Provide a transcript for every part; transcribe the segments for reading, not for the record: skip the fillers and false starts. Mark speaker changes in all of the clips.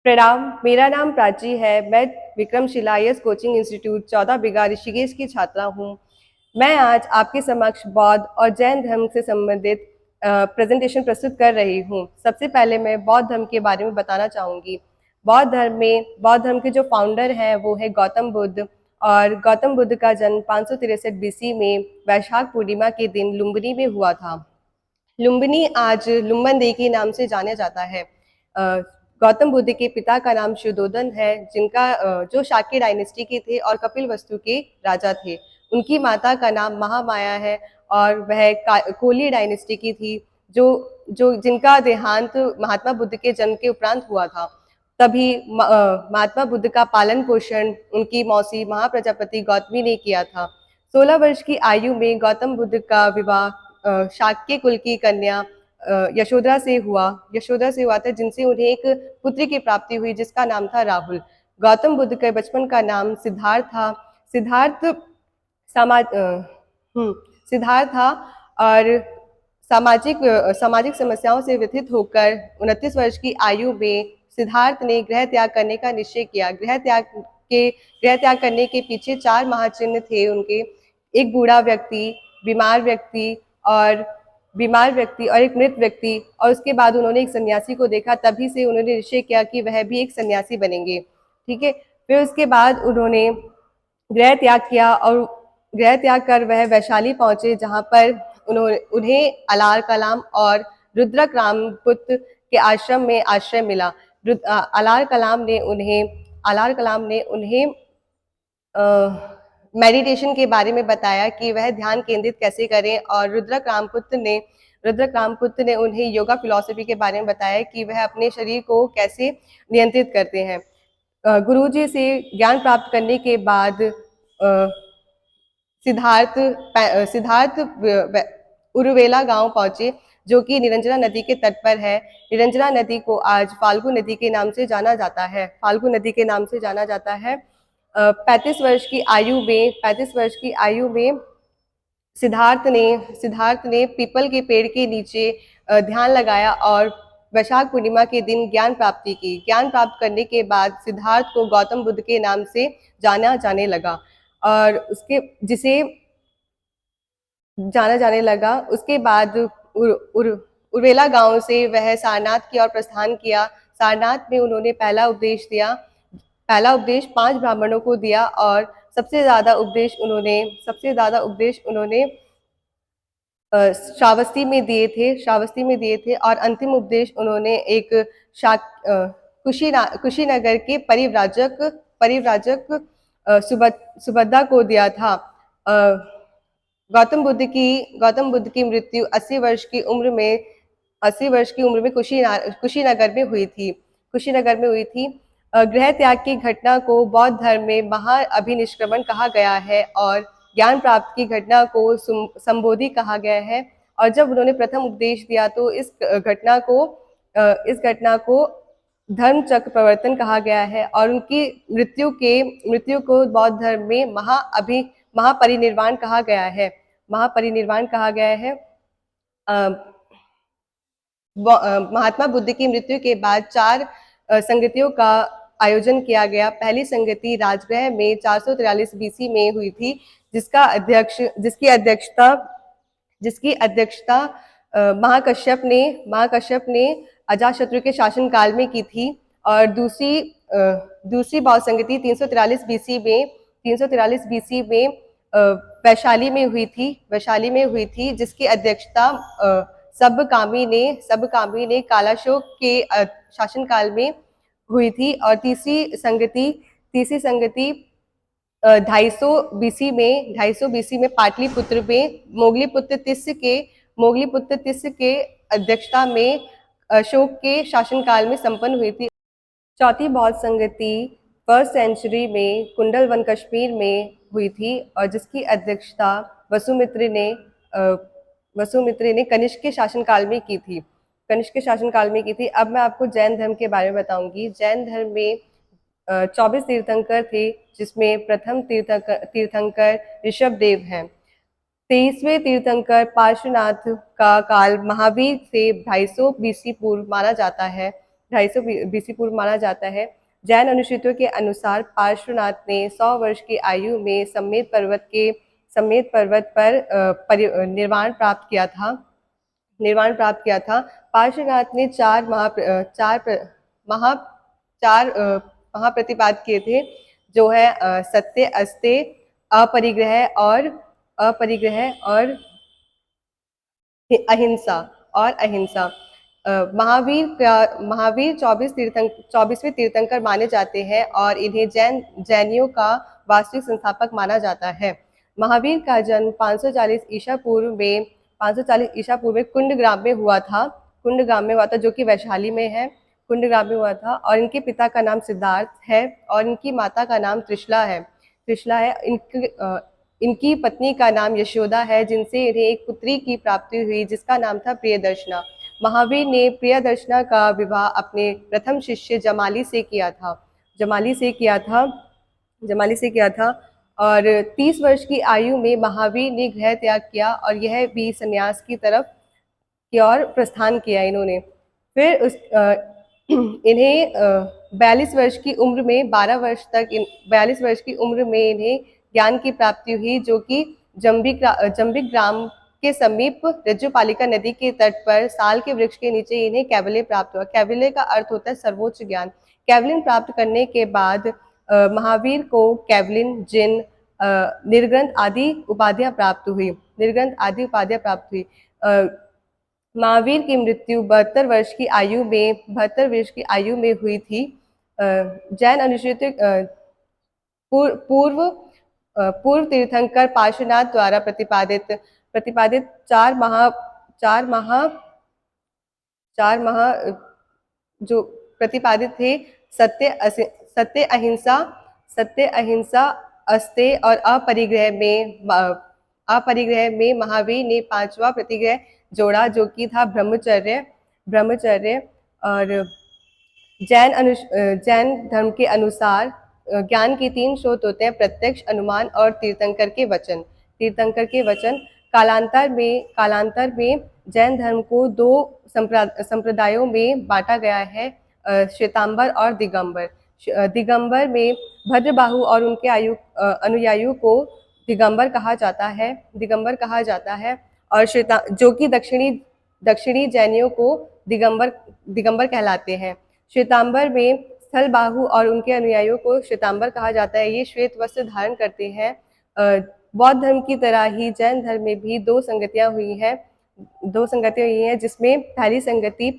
Speaker 1: प्रणाम। मेरा नाम प्राची है। मैं Vikramshila yes coaching institute 14 bigha Rishikesh की छात्रा हूँ। मैं आज आपके समक्ष बौद्ध और जैन धर्म से संबंधित प्रेजेंटेशन प्रस्तुत कर रही हूँ। सबसे पहले मैं बौद्ध धर्म के बारे में बताना चाहूँगी। बौद्ध धर्म के जो फाउंडर हैं वो है गौतम बुद्ध, और गौतम बुद्ध का जन्म 563 बीसी में वैशाख पूर्णिमा के दिन लुम्बिनी में हुआ था। लुम्बिनी आज लुम्बन देही के नाम से जाना जाता है। गौतम बुद्ध के पिता का नाम शुद्धोधन है, जो शाक्य डायनेस्टी के थे और कपिलवस्तु के राजा थे। उनकी माता का नाम महामाया है और वह कोली डायनेस्टी की थी, जो जो जिनका देहांत महात्मा बुद्ध के जन्म के उपरांत हुआ था। तभी महात्मा बुद्ध का पालन पोषण उनकी मौसी महाप्रजापति गौतमी ने किया था। 16 वर्ष की आयु में गौतम बुद्ध का विवाह शाक्य कुल की कन्या यशोधरा से हुआ था, जिनसे उन्हें एक पुत्री की प्राप्ति हुई जिसका नाम था राहुल। गौतम बुद्ध के बचपन का नाम सिद्धार्थ था। सिद्धार्थ समाज सिद्धार्थ था और सामाजिक समस्याओं से व्यथित होकर 29 वर्ष की आयु में सिद्धार्थ ने गृह त्याग करने का निश्चय किया। गृह त्याग करने के पीछे 4 महाचिन्ह थे उनके। एक बूढ़ा व्यक्ति, बीमार व्यक्ति और एक मृत व्यक्ति, और उसके बाद उन्होंने एक सन्यासी को देखा। तभी से उन्होंने निश्चय किया कि वह भी एक सन्यासी बनेंगे। ठीक है। फिर उसके बाद उन्होंने गृह त्याग किया और गृह त्याग कर वह वैशाली पहुंचे, जहां पर उन्हें अलार कलाम और रुद्रक रामपुत्र के आश्रम में आश्रय मिला। अलार कलाम ने उन्हें मेडिटेशन के बारे में बताया कि वह ध्यान केंद्रित कैसे करें, और रुद्रक रामपुत्र ने उन्हें योगा फिलॉसफी के बारे में बताया कि वह अपने शरीर को कैसे नियंत्रित करते हैं। गुरुजी से ज्ञान प्राप्त करने के बाद सिद्धार्थ उरुवेला गांव पहुंचे, जो कि निरंजना नदी के तट पर है। निरंजना नदी को आज फाल्गु नदी के नाम से जाना जाता है। 35 वर्ष की आयु में सिद्धार्थ ने पीपल के पेड़ के नीचे ध्यान लगाया और वैशाख पूर्णिमा के दिन ज्ञान प्राप्त करने के बाद सिद्धार्थ को गौतम बुद्ध के नाम से जाना जाने लगा, और उसके बाद उर्वेला गांव से वह सारनाथ की ओर प्रस्थान किया। सारनाथ में उन्होंने पहला उपदेश 5 ब्राह्मणों को दिया, और सबसे ज्यादा उपदेश उन्होंने श्रावस्ती में दिए थे, और अंतिम उपदेश उन्होंने एक कुशीनगर के परिव्राजक सुभद्रा को दिया था। गौतम बुद्ध की मृत्यु 80 वर्ष की उम्र में कुशीनगर में हुई थी। गृह त्याग की घटना को बौद्ध धर्म में महाअभिनिष्क्रमण कहा गया है, और ज्ञान प्राप्त की घटना को संबोधि कहा गया है। और जब उन्होंने प्रथम उपदेश दिया तो इस घटना को धर्म चक्र प्रवर्तन कहा गया है, और उनकी मृत्यु को बौद्ध धर्म में महापरिनिर्वाण कहा गया है। महात्मा बुद्ध की मृत्यु के बाद 4 संगतियों का आयोजन किया गया। पहली संगति राजगृह में 443 बीसी में हुई थी, जिसकी अध्यक्षता महाकश्यप ने अजातशत्रु के शासनकाल में की थी। और दूसरी बौद्ध संगति 343 बीसी में वैशाली में हुई थी, जिसकी अध्यक्षता सबकामी ने कालाशोक के शासनकाल में हुई थी। और तीसरी संगति 250 बीसी में पाटलिपुत्र में मोगलीपुत्र तिस्य के अध्यक्षता में अशोक के शासनकाल में संपन्न हुई थी। चौथी बौद्ध संगति 1st सेंचुरी में कुंडलवन कश्मीर में हुई थी, और जिसकी अध्यक्षता वसुमित्र ने कनिष्क के शासनकाल में की थी। अब मैं आपको जैन धर्म के बारे में बताऊंगी। जैन धर्म में 24 तीर्थंकर थे, जिसमें प्रथम तीर्थंकर ऋषभदेव हैं। 23वें तीर्थंकर पार्श्वनाथ का काल महावीर से 250 बीसी पूर्व माना जाता है। 250 BC पूर्व माना जाता है। जैन अनुश्रुतियों के अनुसार पार्श्वनाथ ने 100 वर्ष की आयु में सम्मेद पर्वत पर निर्वाण प्राप्त किया था। पार्श्वनाथ ने महा महाप्रतिपाद किए थे, जो है सत्य, अस्तेय, अपरिग्रह और अहिंसा। महावीर 24वें तीर्थंकर माने जाते हैं और इन्हें जैनियों का वास्तविक संस्थापक माना जाता है। महावीर का जन्म 540 ईसा पूर्व में कुंडग्राम में हुआ था, जो कि वैशाली में है। कुंडग्राम में हुआ था और इनके पिता का नाम सिद्धार्थ है और इनकी माता का नाम त्रिशला है। इनकी पत्नी का नाम यशोदा है, जिनसे इन्हें एक पुत्री की प्राप्ति हुई, जिसका नाम था प्रियदर्शना। महावीर ने प्रियदर्शना का विवाह अपने प्रथम शिष्य जमाली से किया था और 30 वर्ष की आयु में महावीर ने गृह त्याग किया और यह भी संन्यास की ओर प्रस्थान किया इन्होंने। फिर इन्हें 42 वर्ष की उम्र में इन्हें ज्ञान की प्राप्ति हुई, जो कि जंबिक ग्राम के समीप रज्जुपालिका नदी के तट पर साल के वृक्ष के नीचे इन्हें कैवल्य प्राप्त हुआ। कैवल्य का अर्थ होता है सर्वोच्च ज्ञान। कैवल्य प्राप्त करने के बाद महावीर को कैवलिन, जिन, निर्ग्रंथ आदि उपाधियां प्राप्त हुई। महावीर की मृत्यु 72 वर्ष की आयु में हुई थी। जैन अनुश्रुति पूर्व तीर्थंकर पार्श्वनाथ द्वारा प्रतिपादित चार महा जो प्रतिपादित थे, सत्य, अहिंसा, अस्तेय और अपरिग्रह में महावीर ने 5वां प्रतिग्रह जोड़ा, जो कि था ब्रह्मचर्य। और जैन धर्म के अनुसार ज्ञान के 3 स्रोत होते हैं, प्रत्यक्ष, अनुमान और तीर्थंकर के वचन। कालांतर में जैन धर्म को 2 संप्रदायों में बांटा गया है, श्वेतांबर और दिगंबर। दिगंबर में भद्रबाहु और उनके अनुयायियों को दिगंबर कहा जाता है और जो कि दक्षिणी जैनियों को दिगंबर कहलाते हैं। श्वेतांबर में स्थलबाहु और उनके अनुयायियों को श्वेतांबर कहा जाता है। ये श्वेत वस्त्र धारण करते हैं। बौद्ध धर्म की तरह ही जैन धर्म में भी 2 संगतियां हुई हैं, जिसमें पहली संगति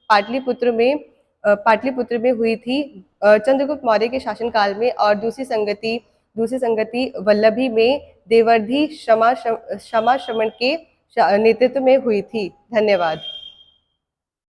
Speaker 1: पाटलिपुत्र में हुई थी चंद्रगुप्त मौर्य के शासनकाल में, और दूसरी संगति वल्लभी में देवर्धि क्षमा श्रमण के नेतृत्व में हुई थी। धन्यवाद।